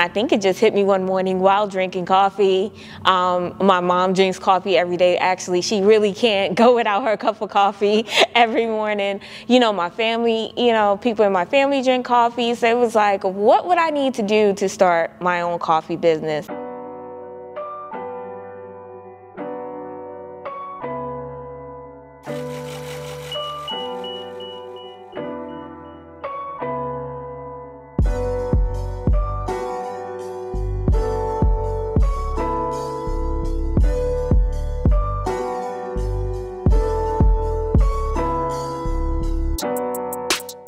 I think it just hit me one morning while drinking coffee. My mom drinks coffee every day. Actually, she really can't go without her cup of coffee every morning. You know, my family, people in my family drink coffee. So it was like, what would I need to do to start my own coffee business?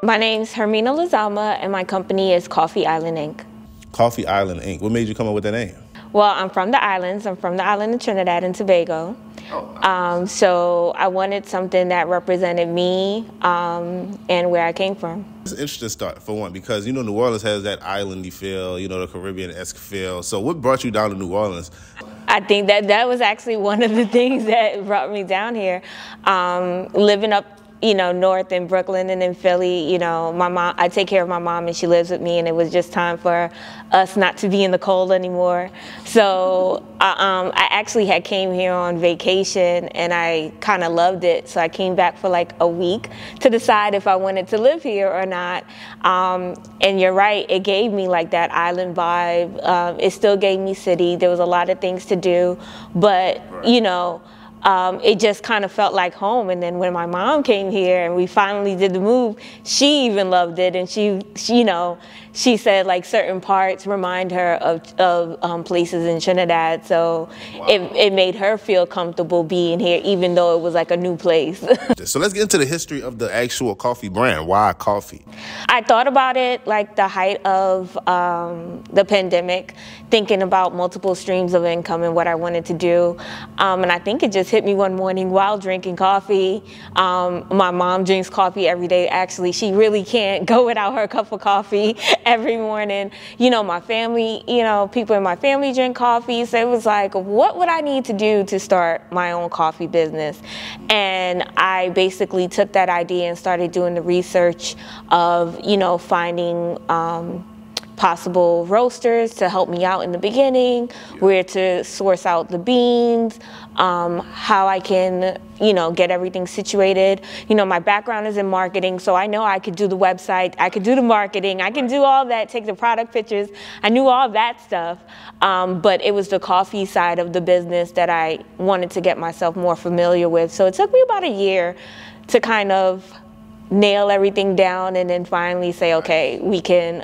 My name's Hermina and my company is Coffee Island Inc. Coffee Island Inc. What made you come up with that name? Well, I'm from the islands. I'm from the island of Trinidad and Tobago. So I wanted something that represented me and where I came from. It's an interesting start, for one, because, New Orleans has that islandy feel, the Caribbean-esque feel. So what brought you down to New Orleans? I think that was actually one of the things that brought me down here. Living up north in Brooklyn and in Philly, my mom, I take care of my mom and she lives with me, and it was just time for us not to be in the cold anymore. So I actually had came here on vacation and I kind of loved it. So I came back for like a week to decide if I wanted to live here or not. And you're right, it gave me like that island vibe. It still gave me city. There was a lot of things to do, but it just kind of felt like home. And then when my mom came here and we finally did the move, she even loved it. And she said like certain parts remind her of places in Trinidad. So wow. It made her feel comfortable being here, even though it was like a new place. So let's get into the history of the actual coffee brand. Why coffee? I thought about it like the height of the pandemic, thinking about multiple streams of income and what I wanted to do. And I think it just hit me one morning while drinking coffee. My mom drinks coffee every day. Actually, she really can't go without her cup of coffee every morning. My family, people in my family drink coffee. So it was like, what would I need to do to start my own coffee business? And I basically took that idea and started doing the research of, finding possible roasters to help me out in the beginning, where to source out the beans, how I can, get everything situated. My background is in marketing, so I know I could do the website, I could do the marketing, I can do all that, take the product pictures. I knew all that stuff, but it was the coffee side of the business that I wanted to get myself more familiar with. So it took me about a year to kind of nail everything down and then finally say, okay, we can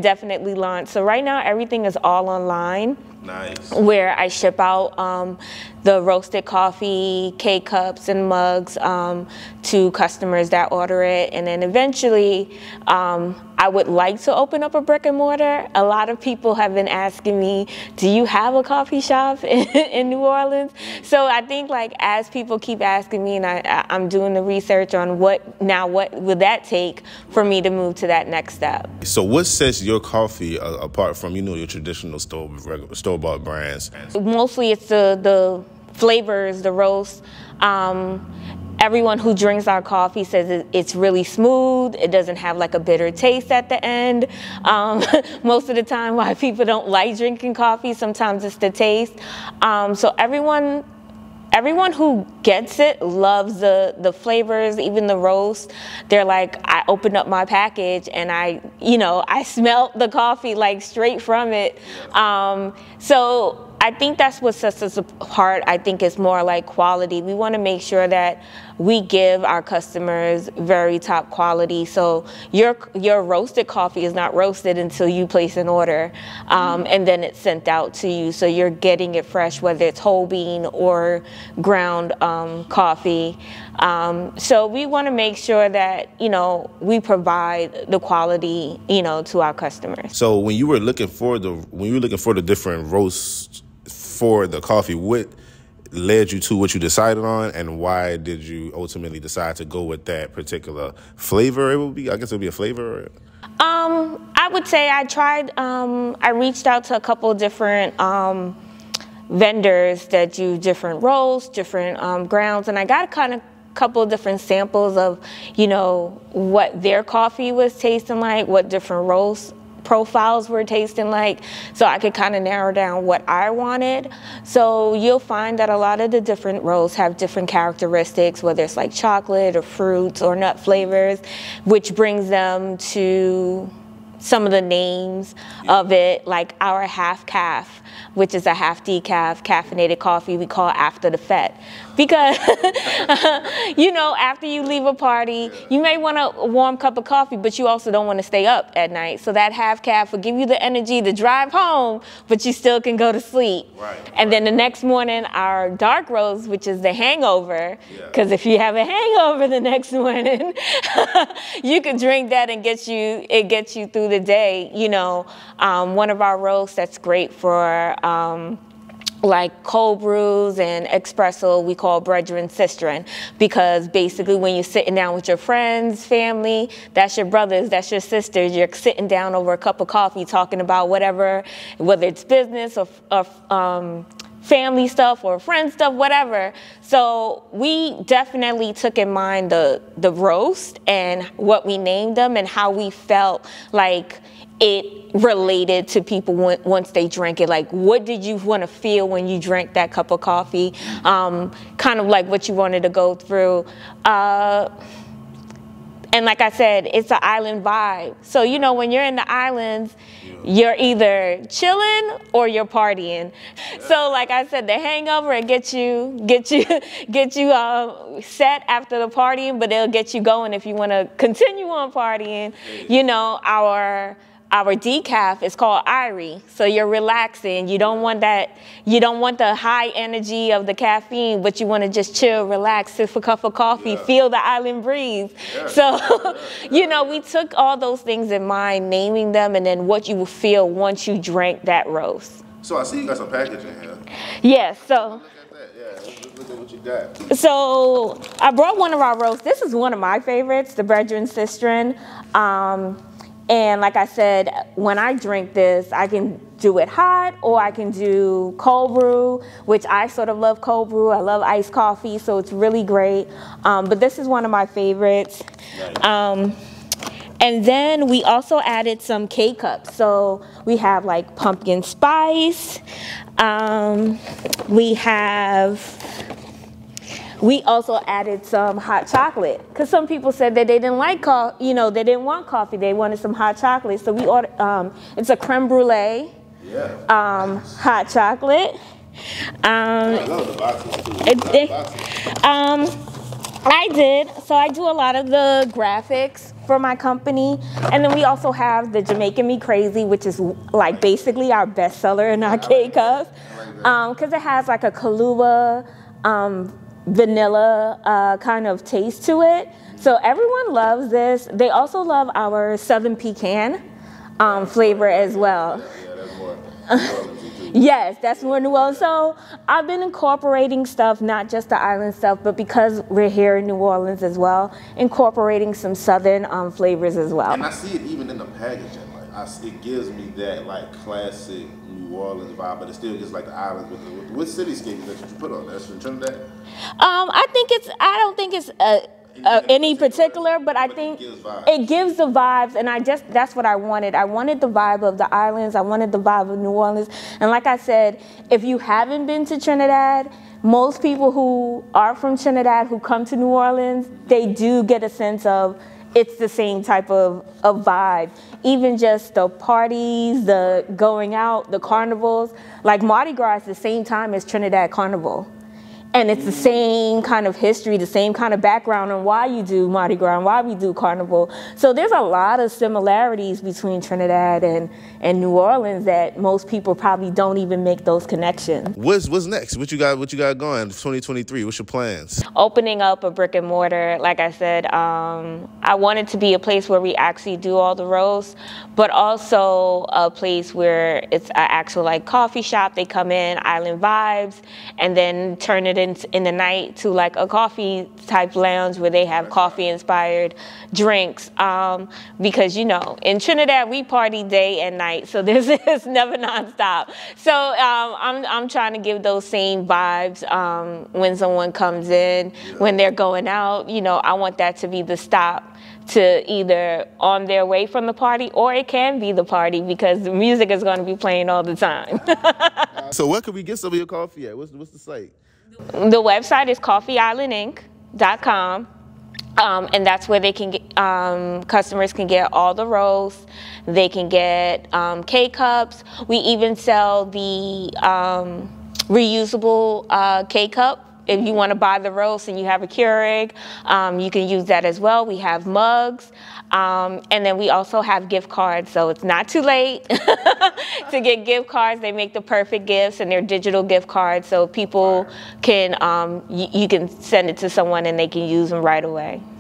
definitely launch. So right now everything is all online. Nice. Where I ship out the roasted coffee, K-cups and mugs to customers that order it. And then eventually I would like to open up a brick and mortar. A lot of people have been asking me, do you have a coffee shop in New Orleans? So I think like as people keep asking me, and I'm doing the research on what would that take for me to move to that next step. So what sets your coffee apart from, your traditional store-bought brands? Mostly it's the flavors, the roast. Everyone who drinks our coffee says it's really smooth. It doesn't have like a bitter taste at the end. Most of the time why people don't like drinking coffee, sometimes it's the taste. So everyone who gets it loves the flavors, even the roast. They're like, I opened up my package and I smelled the coffee like straight from it. So I think that's what sets us apart. I think it's more like quality. We want to make sure that we give our customers very top quality. So your roasted coffee is not roasted until you place an order, and then it's sent out to you. So you're getting it fresh, whether it's whole bean or ground coffee. So we want to make sure that we provide the quality to our customers. So when you were looking for the different roasts for the coffee, what led you to what you decided on, and why did you ultimately decide to go with that particular flavor? I guess it would be a flavor. I would say I tried. I reached out to a couple of different vendors that do different roasts, different grounds, and I got a couple of different samples of what their coffee was tasting like, what different roasts profiles were tasting like, so I could kind of narrow down what I wanted. So you'll find that a lot of the different roasts have different characteristics, whether it's like chocolate or fruits or nut flavors, which brings them to some of the names of it, like our half calf, which is a half decaf caffeinated coffee we call after the fete. Because, you know, after you leave a party, you may want a warm cup of coffee, but you also don't want to stay up at night. So that half calf will give you the energy to drive home, but you still can go to sleep. Right. And then the next morning, our dark roast, which is the hangover, because if you have a hangover the next morning, you can drink that and it gets you through the day. You know, one of our roasts that's great for like cold brews and espresso, we call brethren sistren, because basically when you're sitting down with your friends, family, that's your brothers, that's your sisters, you're sitting down over a cup of coffee talking about whatever, whether it's business or family stuff or friend stuff, whatever. So we definitely took in mind the roast and what we named them and how we felt like it related to people once they drank it. Like, what did you want to feel when you drank that cup of coffee? Kind of like what you wanted to go through. And like I said, it's an island vibe. So, you know, when you're in the islands, you're either chilling or you're partying. So, like I said, the hangover, it gets you set after the partying, but it'll get you going if you want to continue on partying. You know, our decaf is called Irie, so you're relaxing. You don't want the high energy of the caffeine, but you want to just chill, relax, sip a cup of coffee, feel the island breeze. So, you know, we took all those things in mind, naming them, and then what you will feel once you drank that roast. So I see you got some packaging here. Yes, so. Look at that, yeah. Look at what you got. So I brought one of our roasts. This is one of my favorites, the brethren sistren. And like I said, when I drink this, I can do it hot or I can do cold brew, which I sort of love cold brew. I love iced coffee, so it's really great. But this is one of my favorites. And then we also added some K-cups. So we have like pumpkin spice. We also added some hot chocolate because some people said that they didn't like coffee, you know, they didn't want coffee, they wanted some hot chocolate. So we ordered, it's a creme brulee, hot chocolate. I love the boxes too. I did, so I do a lot of the graphics for my company. And then we also have the Jamaican Me Crazy, which is like basically our bestseller in our K-cups. Because it has like a Kahlua, vanilla kind of taste to it. So everyone loves this. They also love our Southern Pecan flavor as well. Yeah, that's more New Orleans too. Yes, that's more New Orleans. So I've been incorporating stuff, not just the island stuff, but because we're here in New Orleans as well, incorporating some Southern flavors as well. And I see it even in the packaging. Like it gives me that like classic New Orleans vibe, but it still gets like the islands with what cityscape that you put on. That's from Trinidad. I don't think it's any particular, but I think it gives the vibes, and that's what I wanted. I wanted the vibe of the islands. I wanted the vibe of New Orleans. And like I said, if you haven't been to Trinidad, most people who are from Trinidad who come to New Orleans, they do get a sense of it's the same type of vibe. Even just the parties, the going out, the carnivals. Like Mardi Gras is the same time as Trinidad Carnival. And it's the same kind of history, the same kind of background on why you do Mardi Gras and why we do Carnival. So there's a lot of similarities between Trinidad and New Orleans that most people probably don't even make those connections. What's next? What you got going? 2023. What's your plans? Opening up a brick and mortar. Like I said, I want it to be a place where we actually do all the roasts, but also a place where it's an actual like coffee shop. They come in, island vibes, and then turn it in the night to like a coffee type lounge where they have coffee inspired drinks, because you know in Trinidad we party day and night, so it's never nonstop. So I'm trying to give those same vibes when someone comes in, when they're going out. You know, I want that to be the stop to either on their way from the party, or it can be the party because the music is going to be playing all the time. So where can we get some of your coffee at? What's the site? The website is coffeeislandinc.com. And that's where they can get, customers can get all the roasts. They can get K-cups. We even sell the reusable K-cup. If you want to buy the roast and you have a Keurig, you can use that as well. We have mugs. And then we also have gift cards, so it's not too late to get gift cards. They make the perfect gifts, and they're digital gift cards, so people can, you can send it to someone and they can use them right away.